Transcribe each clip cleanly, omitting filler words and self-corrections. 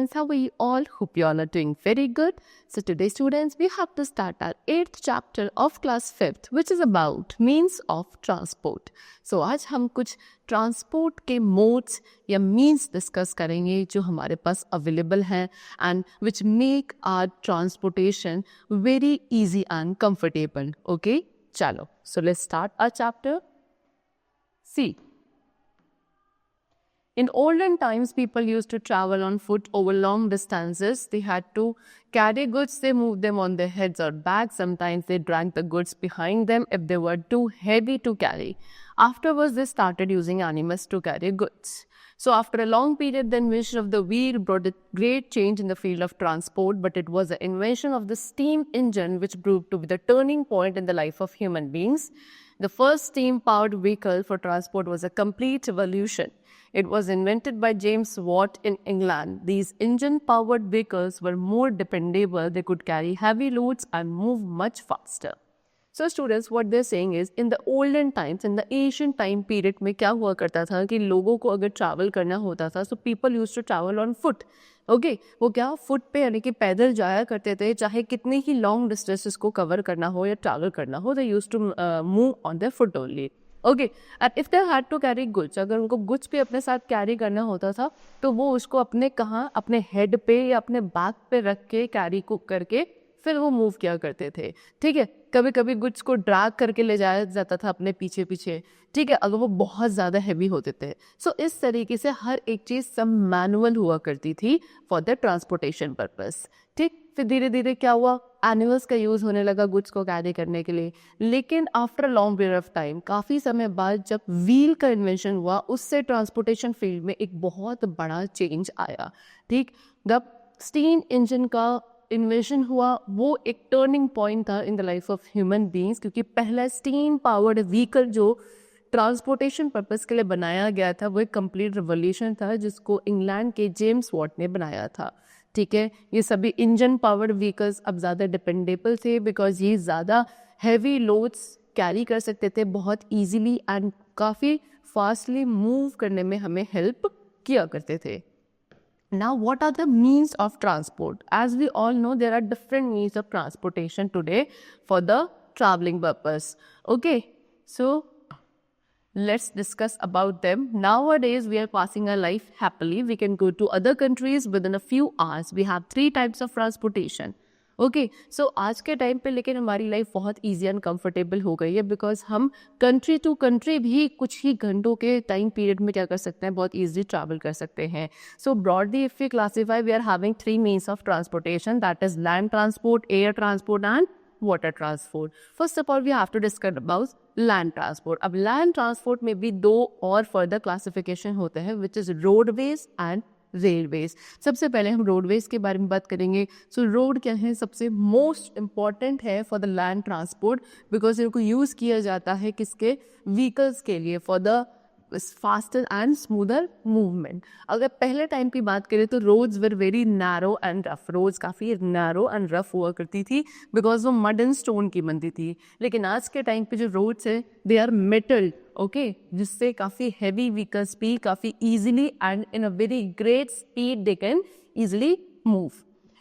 students, how are you all? Hope you all are doing very good. So today students, we have to start our 8th chapter of class 5th, which is about means of transport. So आज हम कुछ transport के modes या means discuss करेंगे जो हमारे पास available हैं and which make our transportation very easy and comfortable. Okay, चलो, so let's start our chapter. See, in olden times, people used to travel on foot over long distances. They had to carry goods. They moved them on their heads or backs. Sometimes they dragged the goods behind them if they were too heavy to carry. Afterwards, they started using animals to carry goods. So after a long period, the invention of the wheel brought a great change in the field of transport, but it was the invention of the steam engine which proved to be the turning point in the life of human beings. The first steam-powered vehicle for transport was a complete revolution. It was invented by James Watt in England. These engine-powered vehicles were more dependable. They could carry heavy loads and move much faster. So students, what they're saying is, in the olden times, in the ancient time period में क्या हुआ करता था कि लोगों को अगर travel करना होता था, so people used to travel on foot. Okay, वो क्या फुट पे यानी कि पैदल जाया करते थे, चाहे कितनी ही लॉन्ग डिस्टेंसेस को कवर करना हो या ट्रैवल करना हो, they used to move on their foot only. Okay, and if they had to carry goods, अगर उनको गुड्स भी अपने साथ कैरी करना होता था तो वो उसको अपने कहाँ, अपने हेड पे या अपने बैक पे रख के कैरी को करके फिर वो मूव किया करते थे. ठीक है, कभी कभी गुड्स को ड्रैग करके ले जाया जाता था अपने पीछे पीछे. ठीक है, अगर वो बहुत ज़्यादा हैवी होते थे. सो इस तरीके से हर एक चीज़ सब मैनुअल हुआ करती थी फॉर द ट्रांसपोर्टेशन पर्पस. ठीक, फिर धीरे धीरे क्या हुआ, एनिमल्स का यूज़ होने लगा गुड्स को कैरी करने के लिए. लेकिन after a long period of time, काफ़ी समय बाद जब व्हील का इन्वेंशन हुआ, उससे ट्रांसपोर्टेशन फील्ड में एक बहुत बड़ा चेंज आया. ठीक, जब स्टीम इंजन का इन्वेंशन हुआ, वो एक टर्निंग पॉइंट था in the life of human beings, क्योंकि पहला स्टीम पावर्ड व्हीकल जो ट्रांसपोर्टेशन पर्पस के लिए बनाया गया था वो एक कंप्लीट रिवोल्यूशन था जिसको इंग्लैंड के जेम्स वॉट ने बनाया था. ठीक है, ये सभी इंजन पावर्ड व्हीकल्स अब ज़्यादा डिपेंडेबल थे बिकॉज ये ज़्यादा हैवी लोड्स कैरी कर सकते थे बहुत ईजीली एंड काफ़ी फास्टली मूव करने में हमें हेल्प किया करते थे. Now, what are the means of transport? As we all know, there are different means of transportation today for the traveling purpose. Okay, so let's discuss about them. Nowadays, we are passing our life happily. We can go to other countries within a few hours. We have 3 types of transportation. Okay, सो आज के time पे लेकिन हमारी life बहुत easy and comfortable हो गई है because हम कंट्री टू कंट्री भी कुछ ही घंटों के टाइम पीरियड में क्या कर सकते हैं, बहुत ईजी ट्रैवल कर सकते हैं. So broadly if we classify, we are having 3 means of transportation, that is land transport, air transport and water transport. First of all we have to discuss about land transport. अब land transport में भी 2 और further classification होते हैं which is roadways and railways. सबसे पहले हम roadways के बारे में बात करेंगे. सो रोड क्या है, सबसे मोस्ट इम्पॉर्टेंट है for the land transport because इनको यूज़ किया जाता है किसके, व्हीकल्स के लिए, for the faster and smoother movement. अगर पहले टाइम की बात करें तो roads were very narrow and rough. Roads काफ़ी नैरो एंड रफ हुआ करती थी बिकॉज वो मड एंड स्टोन की बनती थी. लेकिन आज के टाइम पे जो रोड्स है दे आर मेटल. ओके, जिससे काफ़ी हैवी व्हीकल्स भी काफ़ी easily and in a very great speed they can easily move.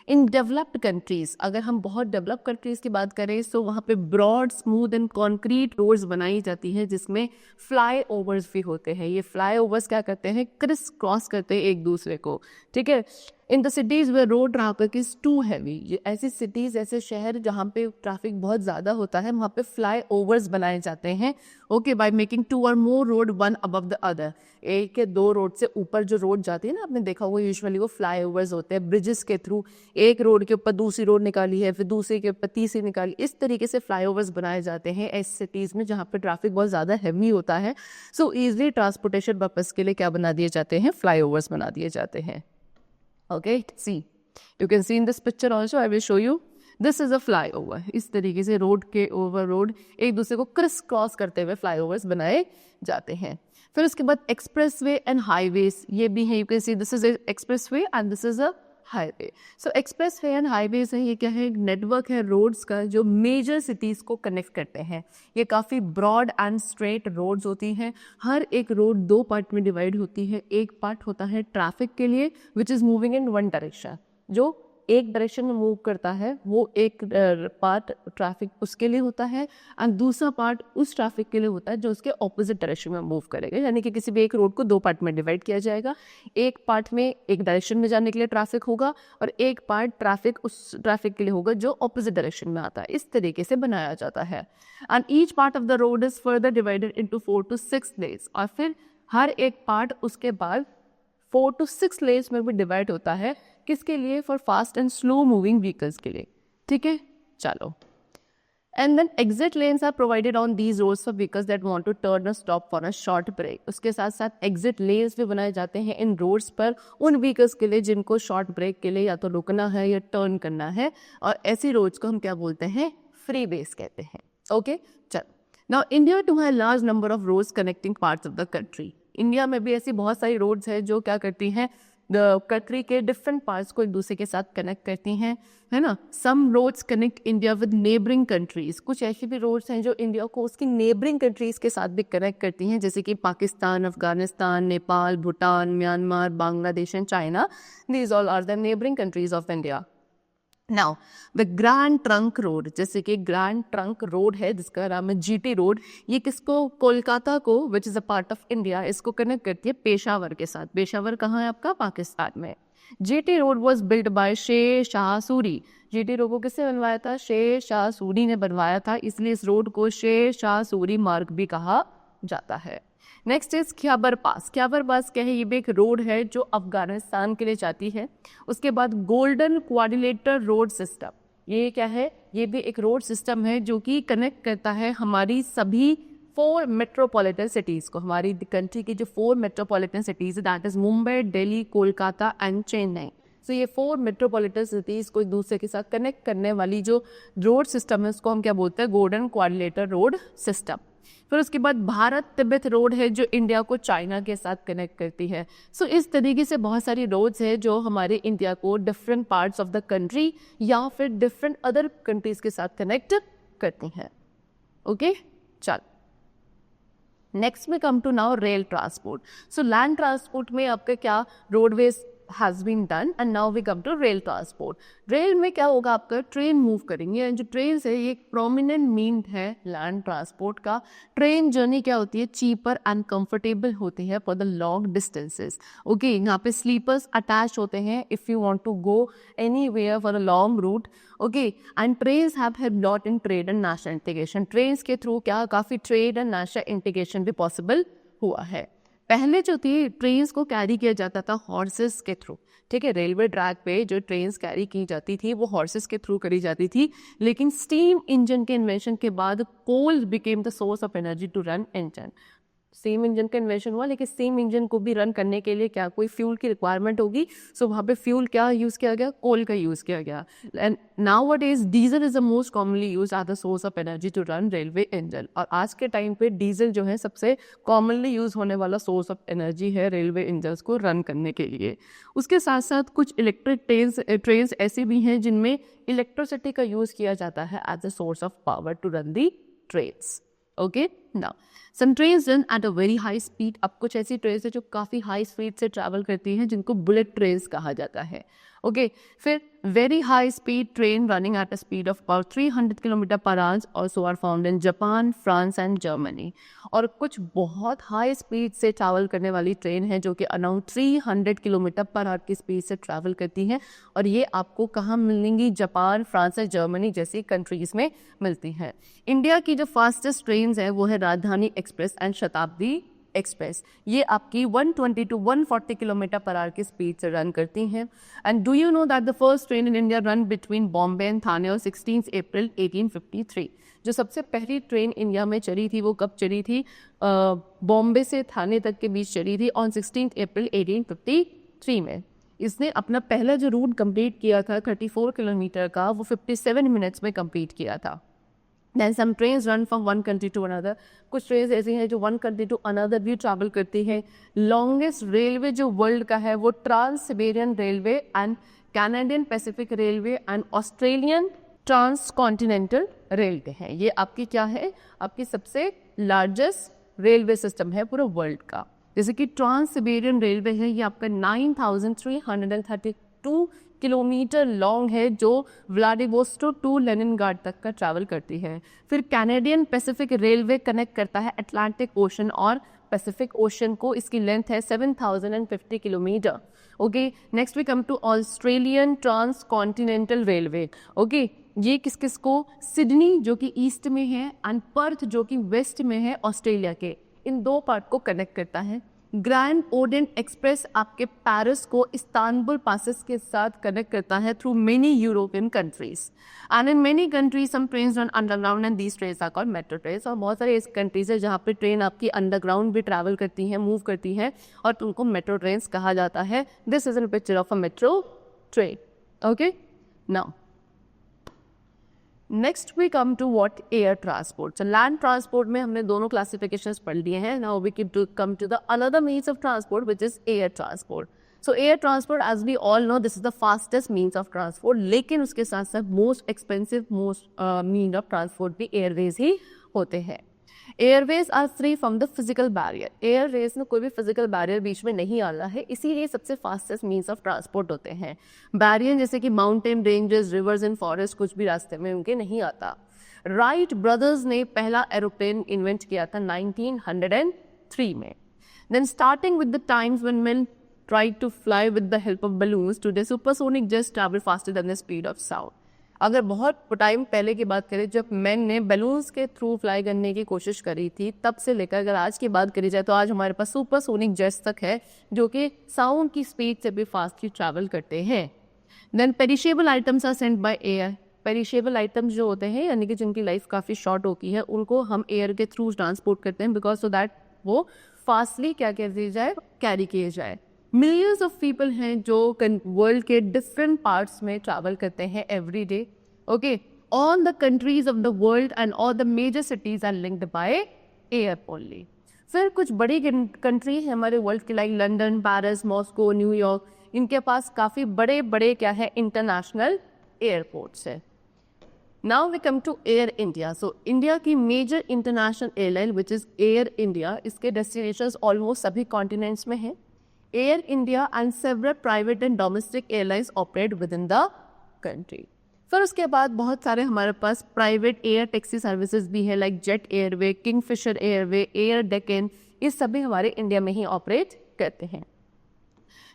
In developed countries, अगर हम बहुत डेवलप कंट्रीज़ की बात करें तो वहाँ पे broad smooth and concrete roads बनाई जाती हैं जिसमें फ्लाई ओवर्स भी होते हैं. ये फ्लाई ओवर्स क्या करते हैं, क्रिस क्रॉस करते हैं एक दूसरे को. ठीक है, in the cities way road traffic is too heavy. ये ऐसी सिटीज़, ऐसे शहर जहाँ पे ट्रैफिक बहुत ज़्यादा होता है वहाँ पे फ्लाई ओवर्स बनाए जाते हैं. ओके, बाय मेकिंग 2 और मोर road one above the other. एक या 2 रोड से ऊपर जो रोड जाती है ना, आपने देखा हुआ यूजुअली वो फ्लाई ओवर्स होते हैं ब्रिजेस के थ्रू. एक रोड के ऊपर दूसरी रोड निकाली है, फिर दूसरे के ऊपर तीसरी निकाली. इस तरीके से फ्लाई ओवर्स बनाए जाते हैं ऐसी सिटीज़ में जहाँ पे ट्रैफिक बहुत ज़्यादा हैवी होता है. सो ईजिली ट्रांसपोर्टेशन पर्पज़ के लिए क्या बना दिए जाते हैं, फ्लाई ओवर्स बना दिए जाते हैं. Okay, see, you can see in this picture also. I will show you. This is a flyover. इस तरीके से रोड के ओवर रोड एक दूसरे को क्रिस क्रॉस करते हुए फ्लाईओवर्स बनाए जाते हैं. फिर उसके बाद एक्सप्रेस वे एंड हाईवेज, ये भी है. You can see this is express way and this is a highway. So express way and highways हैं, ये क्या है, नेटवर्क है रोड्स का जो मेजर सिटीज़ को कनेक्ट करते हैं। ये काफ़ी ब्रॉड एंड स्ट्रेट रोड्स होती हैं। हर एक रोड 2 पार्ट में डिवाइड होती है। एक पार्ट होता है ट्रैफिक के लिए which is moving in one direction, जो एक डायरेक्शन में मूव करता है, वो एक पार्ट ट्रैफिक उसके लिए होता है, एंड दूसरा पार्ट उस ट्रैफिक के लिए होता है जो उसके ऑपोजिट डायरेक्शन में मूव करेगा। यानी कि किसी भी एक रोड को 2 पार्ट में डिवाइड किया जाएगा। एक पार्ट में एक डायरेक्शन में जाने के लिए ट्रैफिक होगा और एक पार्ट ट्रैफिक उस ट्रैफिक के लिए होगा जो ऑपोजिट डायरेक्शन में आता है। इस तरीके से बनाया जाता है। And each part of the road is further divided into 4 to 6 lens, और फिर हर एक पार्ट उसके बाद 4 to 6 लेन्स में भी डिवाइड होता है। किसके लिए? For fast and slow moving vehicles के लिए। ठीक है, चलो। And then exit lanes are provided on these roads for vehicles that want to turn or stop for a short break. उसके साथ साथ एग्जिट लेन्स भी बनाए जाते हैं इन रोड्स पर उन व्हीकल्स के लिए जिनको शॉर्ट ब्रेक के लिए या तो रुकना है या टर्न करना है, और ऐसी रोड्स को हम क्या बोलते हैं? फ्री बेस कहते हैं। ओके, चलो। नाउ इंडिया टू है large number of roads connecting parts of the country. India में भी ऐसी बहुत सारी रोड्स हैं जो क्या करती हैं, द कंट्री के डिफरेंट पार्ट्स को एक दूसरे के साथ कनेक्ट करती हैं, है ना। Some roads connect India with neighbouring countries. कुछ ऐसी भी रोड्स हैं जो इंडिया को उसकी नेबरिंग कंट्रीज के साथ भी कनेक्ट करती हैं, जैसे कि Pakistan, Afghanistan, Nepal, Bhutan, Myanmar, Bangladesh and China. These all are the neighbouring countries of India. Now the grand trunk road, जैसे कि ग्रैंड ट्रंक रोड है जिसका नाम है जीटी रोड, ये किसको? कोलकाता को, which is a part of India, इसको कनेक्ट करती है पेशावर के साथ। पेशावर कहाँ है आपका? पाकिस्तान में। GT road was build by Sher Shah Suri. GT road को किसने बनवाया था? शेर शाह सूरी ने बनवाया था, इसलिए इस रोड को शेर शाह सूरी मार्ग भी कहा जाता है। नेक्स्ट इज ख्याबर पास। ख्याबर पास क्या है? ये भी एक रोड है जो अफगानिस्तान के लिए जाती है। उसके बाद गोल्डन क्वाड्रिलेटर रोड सिस्टम, ये क्या है? ये भी एक रोड सिस्टम है जो कि कनेक्ट करता है हमारी सभी 4 मेट्रोपॉलिटन सिटीज़ को। हमारी कंट्री की जो 4 मेट्रोपॉलिटन सिटीज़ है, that is Mumbai, Delhi, Kolkata and Chennai. So ये 4 मेट्रोपॉलिटन सिटीज़ को एक दूसरे के साथ कनेक्ट करने वाली जो रोड सिस्टम है उसको हम क्या बोलते हैं? Golden quadrilateral road system. फिर उसके बाद भारत तिब्बत रोड है जो इंडिया को चाइना के साथ कनेक्ट करती है। सो इस तरीके से बहुत सारी रोड्स है जो हमारे इंडिया को different parts of the country या फिर डिफरेंट अदर कंट्रीज के साथ कनेक्ट करती हैं। ओके, चल। नेक्स्ट में come to now rail transport. So land transport में आपका क्या? Roadways has been done and now we come to rail transport. Rail में क्या होगा आपका? ट्रेन मूव करेंगे। जो ट्रेन है ये एक प्रोमिनेंट मीन है लैंड ट्रांसपोर्ट का। ट्रेन जर्नी क्या होती है? चीपर एंड कंफर्टेबल होती है for the long distances. Okay, यहाँ पे स्लीपर्स अटैच होते हैं if you want to go anywhere for a long route. Okay, and trains have helped lot in trade and national integration. Trains के through क्या काफ़ी trade and national integration भी possible हुआ है। पहले जो थी ट्रेन्स को कैरी किया जाता था हॉर्सेस के थ्रू। ठीक है, रेलवे ट्रैक पे जो ट्रेन्स कैरी की जाती थी वो हॉर्सेस के थ्रू करी जाती थी, लेकिन स्टीम इंजन के इन्वेंशन के बाद coal became the source of energy to run engine. Same engine का इन्वेंशन हुआ, लेकिन सेम इंजन को भी रन करने के लिए क्या कोई फ्यूल की रिक्वायरमेंट होगी। सो वहाँ पे फ्यूल क्या यूज़ किया गया? कोल का यूज़ किया गया। And nowadays diesel is the most commonly use as the source of energy to run railway engine. और आज के टाइम पे डीजल जो है सबसे कॉमनली यूज होने वाला सोर्स ऑफ एनर्जी है रेलवे इंजन को रन करने के लिए। उसके साथ साथ कुछ इलेक्ट्रिक ट्रेन्स ऐसी भी हैं जिनमें इलेक्ट्रिसिटी का यूज़ किया जाता है as a source of power to run the trains. Okay, now some trains run at a very high speed. अब कुछ ऐसी ट्रेन्स है जो काफ़ी हाई स्पीड से ट्रैवल करती हैं जिनको बुलेट ट्रेन्स कहा जाता है। ओके, फिर very high speed train running at a speed of about 300 kilometre per hour also are found in Japan, France and Germany. और कुछ बहुत हाई स्पीड से ट्रैवल करने वाली ट्रेन है जो कि अराउंड 300 किलोमीटर पर आवर की स्पीड से ट्रैवल करती हैं, और ये आपको कहाँ मिलेंगी? जापान, फ्रांस और जर्मनी जैसी कंट्रीज़ में मिलती हैं। इंडिया की जो फास्टेस्ट ट्रेन है वो है राजधानी एक्सप्रेस एंड शताब्दी एक्सप्रेस। ये आपकी 120 to 140 किलोमीटर पर आवर की स्पीड से रन करती हैं। And do you know that the first train in India run between Bombay and Thane और 16 अप्रैल 1853। जो सबसे पहली ट्रेन इंडिया में चली थी वो कब चली थी? बॉम्बे से थाने तक के बीच चली थी ऑन 16 अप्रैल 1853 में। इसने अपना पहला जो रूट कंप्लीट किया था 34 किलोमीटर का, वो 57 मिनट्स में कंप्लीट किया था। Then some trains run from one country to another. कुछ ट्रेन ऐसी हैं जो one country to another भी ट्रैवल करती है। लॉन्गेस्ट रेलवे जो वर्ल्ड का है वो Trans Siberian Railway and Canadian Pacific Railway and Australian Transcontinental Railway है। ये आपकी क्या है, आपकी सबसे लार्जेस्ट रेलवे सिस्टम है पूरे वर्ल्ड का। जैसे कि ट्रांस सिबेरियन रेलवे है, ये आपका 9332 किलोमीटर लॉन्ग है, जो व्लादिवोस्टोक टू लेनिनग्राड तक का ट्रैवल करती है। फिर कैनेडियन पैसिफिक रेलवे कनेक्ट करता है अटलांटिक ओशन और पैसिफिक ओशन को, इसकी लेंथ है 7050 किलोमीटर। Okay, next we come to Australian transcontinental railway. Okay, ये किस किस को, सिडनी जो कि ईस्ट में है एंड पर्थ जो कि वेस्ट में है ऑस्ट्रेलिया के, इन दो पार्ट को कनेक्ट करता है। ग्रैंड ओरिएंट एक्सप्रेस आपके पेरिस को इस्तांबुल पासेस के साथ कनेक्ट करता है through many European countries and in many countries some trains run underground and these trains are called metro trains. और बहुत सारे ऐसे कंट्रीज है जहाँ पे ट्रेन आपकी अंडरग्राउंड भी ट्रैवल करती हैं, मूव करती हैं, और उनको मेट्रो ट्रेन्स कहा जाता है। This is an picture of a metro train. Okay, now next we come to what air transport. So land transport में हमने दोनों क्लासिफिकेशंस पढ़ लिए हैं। Now we come to the another means of transport which is air transport. So air transport as we all know this is the fastest means of transport, लेकिन उसके साथ साथ most expensive mean of transport भी airways ही होते हैं। Airways are free from the physical barrier. Airways में कोई भी फिजिकल बैरियर बीच में नहीं आना है, इसीलिए सबसे फास्टेस्ट मीन्स ऑफ ट्रांसपोर्ट होते हैं। बैरियर जैसे कि mountain ranges, reverse and forest कुछ भी रास्ते में उनके नहीं आता। राइट ब्रदर्स ने पहला एरोप्लेन इन्वेंट किया था 1903 में। Then starting with the times when men tried to fly with the help of balloons, today supersonic jets travel faster than the speed of sound। अगर बहुत टाइम पहले की बात करें जब मैन ने बैलून्स के थ्रू फ्लाई करने की कोशिश करी थी, तब से लेकर अगर आज की बात करी जाए तो आज हमारे पास सुपरसोनिक जेट्स तक है जो कि साउंड की स्पीड से भी फास्टली ट्रैवल करते हैं। Then perishable items are sent by air. Perishable items जो होते हैं यानी कि जिनकी लाइफ काफ़ी शॉर्ट होती है, उनको हम एयर के थ्रू ट्रांसपोर्ट करते हैं बिकॉज सो दैट वो फास्टली क्या कर दी जाए, कैरी किए जाए। मिलियंस ऑफ पीपल हैं जो वर्ल्ड के डिफरेंट पार्ट्स में ट्रैवल करते हैं every day. Okay, all the countries of the world and all the major cities are linked by air only. फिर कुछ बड़ी कंट्री है हमारे वर्ल्ड की, like London, Paris, Moscow, New York, इनके पास काफ़ी बड़े बड़े क्या है, इंटरनेशनल एयरपोर्ट्स है। Now we come to Air India. So India की major international airline which is Air India, इसके डेस्टिनेशंस ऑलमोस्ट सभी कॉन्टिनेंट्स में हैं। Air India and several private and domestic airlines operate within the country. फिर उसके बाद बहुत सारे हमारे पास प्राइवेट एयर टैक्सी सर्विसेज भी है, like Jet Airway, Kingfisher Airway, Air Deccan, ये सभी हमारे इंडिया में ही ऑपरेट करते हैं।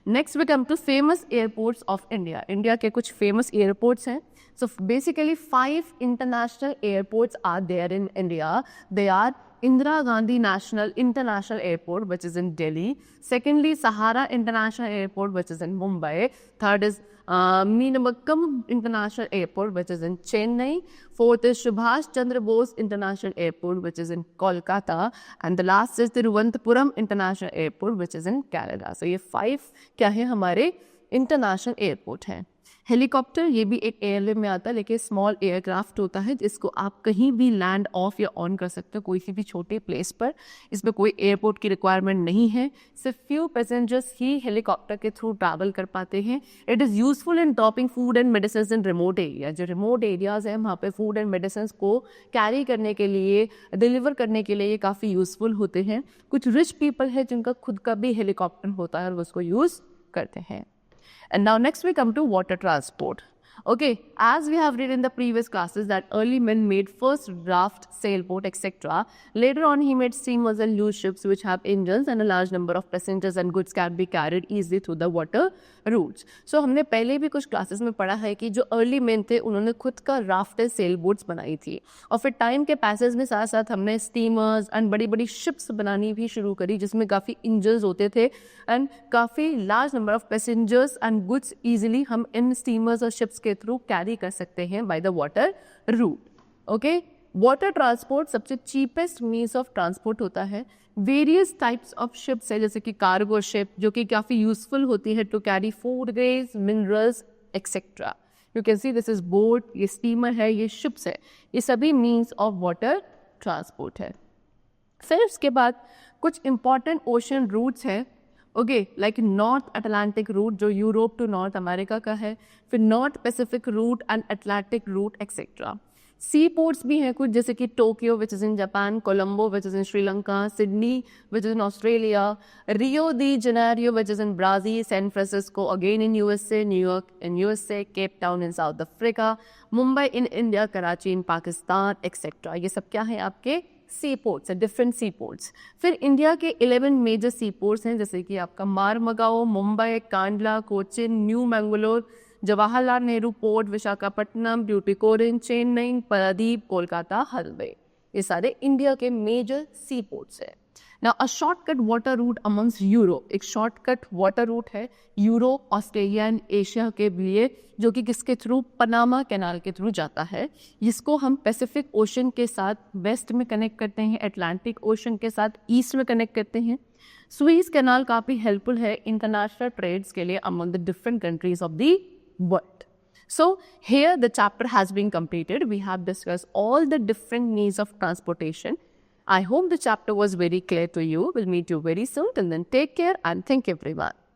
Next we come to famous airports of India. India के कुछ फेमस एयरपोर्ट्स हैं। So basically 5 international airports are there in India. They are Indira Gandhi National International Airport, which is in Delhi. Secondly, Sahara International Airport, which is in Mumbai. Third is Meenambakkam International Airport, which is in Chennai. Fourth is Subhash Chandra Bose International Airport, which is in Kolkata. And the last is Thiruvananthapuram International Airport, which is in Canada. So ये 5 क्या है हमारे international airport हैं। Helicopter ये भी एक airway में आता है, लेकिन स्मॉल एयरक्राफ्ट होता है जिसको आप कहीं भी लैंड ऑफ या ऑन कर सकते हो कोई सी भी छोटे प्लेस पर। इसमें कोई एयरपोर्ट की रिक्वायरमेंट नहीं है, सिर्फ फ्यू पैसेंजर्स ही हेलीकॉप्टर के थ्रू ट्रैवल कर पाते हैं। It is useful in dropping food and medicine in remote area. जो रिमोट एरियाज हैं वहाँ पे फूड एंड मेडिसिन को कैरी करने के लिए, डिलीवर करने के लिए ये काफ़ी यूजफुल होते हैं। कुछ रिच पीपल है जिनका खुद का भी हेलीकॉप्टर होता है और उसको यूज़ करते हैं। And now next we come to water transport. Okay, as we have read in the previous classes that early men made first raft, sailboat, etc. Later on he made steamers and loose ships which have engines and a large number of passengers and goods can be carried easily through the water routes. So हमने पहले भी कुछ classes में पढ़ा है कि जो early man थे उन्होंने खुद का राफ्ट एंड सेल बोट्स बनाई थी, और फिर टाइम के पैसेज में साथ साथ हमने स्टीमर्स एंड बड़ी बड़ी शिप्स बनानी भी शुरू करी जिसमें काफ़ी इंजन्स होते थे एंड काफ़ी large number of passengers and goods easily हम इन स्टीमर्स और शिप्स के थ्रू कैरी कर सकते हैं by the water route. Okay, water transport सबसे चीपेस्ट मीन्स ऑफ ट्रांसपोर्ट होता है। वेरियस टाइप्स ऑफ शिप्स है जैसे कि कार्गो शिप जो कि काफ़ी यूजफुल होती है to carry food grains, minerals etcetera. You can see this is boat, ये स्टीमर है, ये शिप्स है, ये सभी मीन्स ऑफ वाटर ट्रांसपोर्ट है। फिर उसके बाद कुछ इंपॉर्टेंट ओशन रूट्स हैं। Okay, like North Atlantic route जो यूरोप टू नॉर्थ अमेरिका का है, फिर North Pacific route and Atlantic route etcetera. Sea ports भी हैं कुछ, जैसे कि Tokyo which is in Japan, Colombo which is in Sri Lanka, Sydney which is in Australia, Rio de Janeiro which is in Brazil, San Francisco again in USA, New York in USA, Cape Town in South Africa, Mumbai in India, Karachi in Pakistan etcetera. ये सब क्या है आपके sea ports है, different sea ports. फिर India के 11 major sea ports हैं, जैसे कि आपका मारमगाओ, मुंबई, कांडला, कोचिन, न्यू मैंगलोर, जवाहरलाल नेहरू पोर्ट, विशाखापट्टनम, ट्यूटिकोरिन, चेन्नई, पारादीप, कोलकाता, हल्द्वानी। ये सारे इंडिया के मेजर सी पोर्ट्स है। Now a shortcut water route amongst Europe, एक शॉर्टकट वाटर रूट है यूरोप, ऑस्ट्रेलिया एंड एशिया के लिए, जो कि किसके थ्रू, पनामा कैनाल के थ्रू जाता है। जिसको हम पैसिफिक ओशन के साथ वेस्ट में कनेक्ट करते हैं, अटलांटिक ओशन के साथ ईस्ट में कनेक्ट करते हैं। सुएज कैनाल काफ़ी हेल्पफुल है इंटरनेशनल ट्रेड्स के लिए among the different countries of the world. So here the chapter has been completed. We have discussed all the different means of transportation. I hope the chapter was very clear to you. We'll meet you very soon. Till then, take care and thank you everyone.